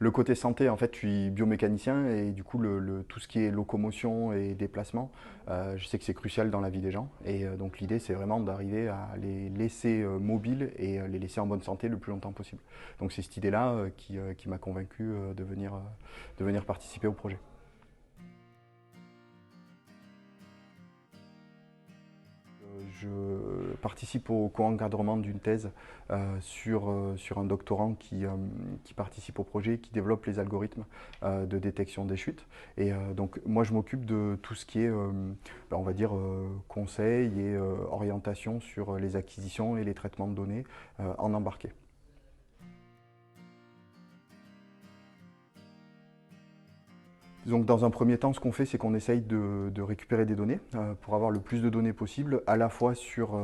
Le côté santé, en fait, je suis biomécanicien et du coup, tout ce qui est locomotion et déplacement, je sais que c'est crucial dans la vie des gens. Et donc, l'idée, c'est vraiment d'arriver à les laisser mobiles et les laisser en bonne santé le plus longtemps possible. Donc, c'est cette idée-là qui m'a convaincu de venir participer au projet. Je participe au co-encadrement d'une thèse sur un doctorant qui participe au projet, qui développe les algorithmes de détection des chutes. Et donc moi je m'occupe de tout ce qui est, on va dire, conseil et orientation sur les acquisitions et les traitements de données en embarqué. Donc dans un premier temps, ce qu'on fait, c'est qu'on essaye de récupérer des données pour avoir le plus de données possible, à la fois sur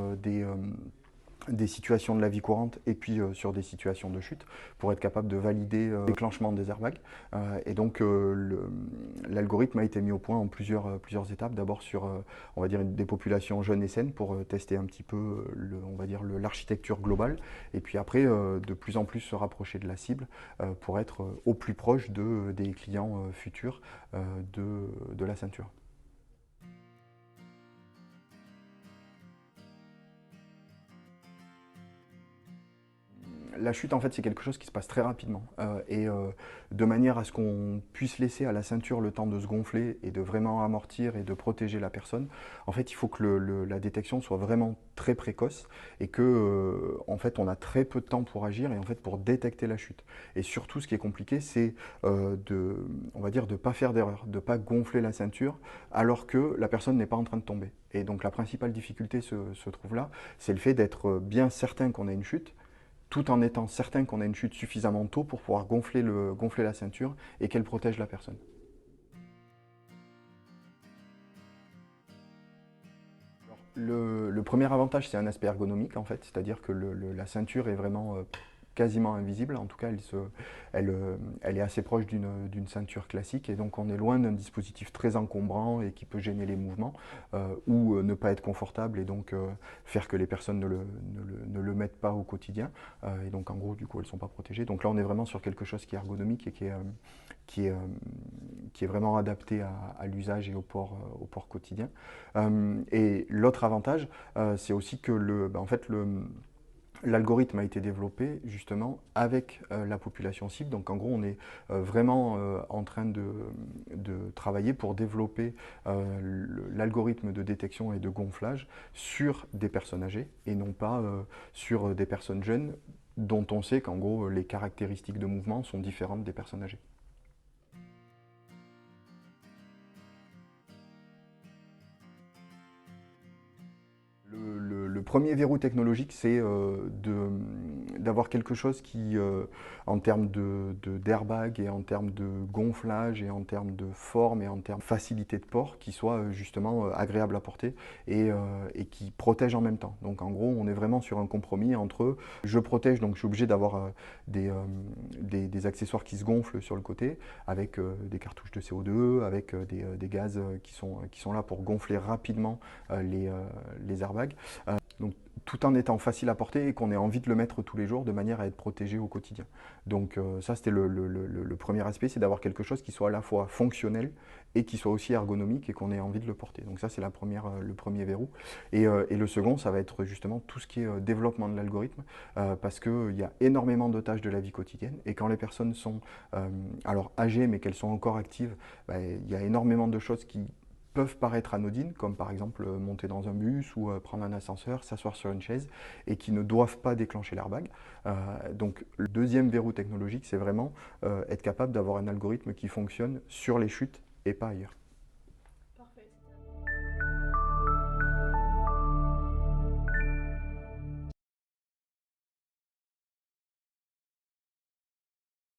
des situations de la vie courante et puis sur des situations de chute pour être capable de valider le déclenchement des airbags. Et donc l'algorithme a été mis au point en plusieurs étapes. D'abord sur on va dire des populations jeunes et saines pour tester un petit peu on va dire l'architecture globale et puis après de plus en plus se rapprocher de la cible pour être au plus proche des clients futurs de la ceinture. La chute, en fait, c'est quelque chose qui se passe très rapidement. De manière à ce qu'on puisse laisser à la ceinture le temps de se gonfler et de vraiment amortir et de protéger la personne, en fait, il faut que la détection soit vraiment très précoce et que, en fait, on a très peu de temps pour agir et en fait, pour détecter la chute. Et surtout, ce qui est compliqué, c'est on va dire, de ne pas faire d'erreur, de ne pas gonfler la ceinture alors que la personne n'est pas en train de tomber. Et donc, la principale difficulté se trouve là, c'est le fait d'être bien certain qu'on a une chute, tout en étant certain qu'on a une chute suffisamment tôt pour pouvoir gonfler la ceinture et qu'elle protège la personne. Le premier avantage, c'est un aspect ergonomique en fait, c'est-à-dire que la ceinture est vraiment quasiment invisible. En tout cas, elle est assez proche d'une ceinture classique et donc on est loin d'un dispositif très encombrant et qui peut gêner les mouvements ou ne pas être confortable et donc faire que les personnes ne le mettent pas au quotidien. Et donc en gros, du coup, elles ne sont pas protégées. Donc là, on est vraiment sur quelque chose qui est ergonomique et qui est, qui est vraiment adapté à l'usage et au port quotidien. Et l'autre avantage, c'est aussi que en fait, l'algorithme a été développé justement avec la population cible. Donc en gros, on est vraiment en train de travailler pour développer l'algorithme de détection et de gonflage sur des personnes âgées et non pas sur des personnes jeunes dont on sait qu'en gros les caractéristiques de mouvement sont différentes des personnes âgées. Le premier verrou technologique, c'est d'avoir quelque chose qui, en termes d'airbag et en termes de gonflage et en termes de forme et en termes de facilité de port, qui soit justement agréable à porter et qui protège en même temps. Donc en gros, on est vraiment sur un compromis entre je protège, donc je suis obligé d'avoir des accessoires qui se gonflent sur le côté avec des cartouches de CO2, avec des gaz qui sont là pour gonfler rapidement les airbags. Donc, tout en étant facile à porter et qu'on ait envie de le mettre tous les jours de manière à être protégé au quotidien. Donc ça, c'était le premier aspect, c'est d'avoir quelque chose qui soit à la fois fonctionnel et qui soit aussi ergonomique et qu'on ait envie de le porter. Donc ça, c'est le premier verrou. Et le second, ça va être justement tout ce qui est développement de l'algorithme, parce qu'il y a énormément de tâches de la vie quotidienne. Et quand les personnes sont alors âgées, mais qu'elles sont encore actives, il y a énormément de choses qui peuvent paraître anodines, comme par exemple monter dans un bus ou prendre un ascenseur, s'asseoir sur une chaise, et qui ne doivent pas déclencher l'airbag. Donc le deuxième verrou technologique, c'est vraiment être capable d'avoir un algorithme qui fonctionne sur les chutes et pas ailleurs.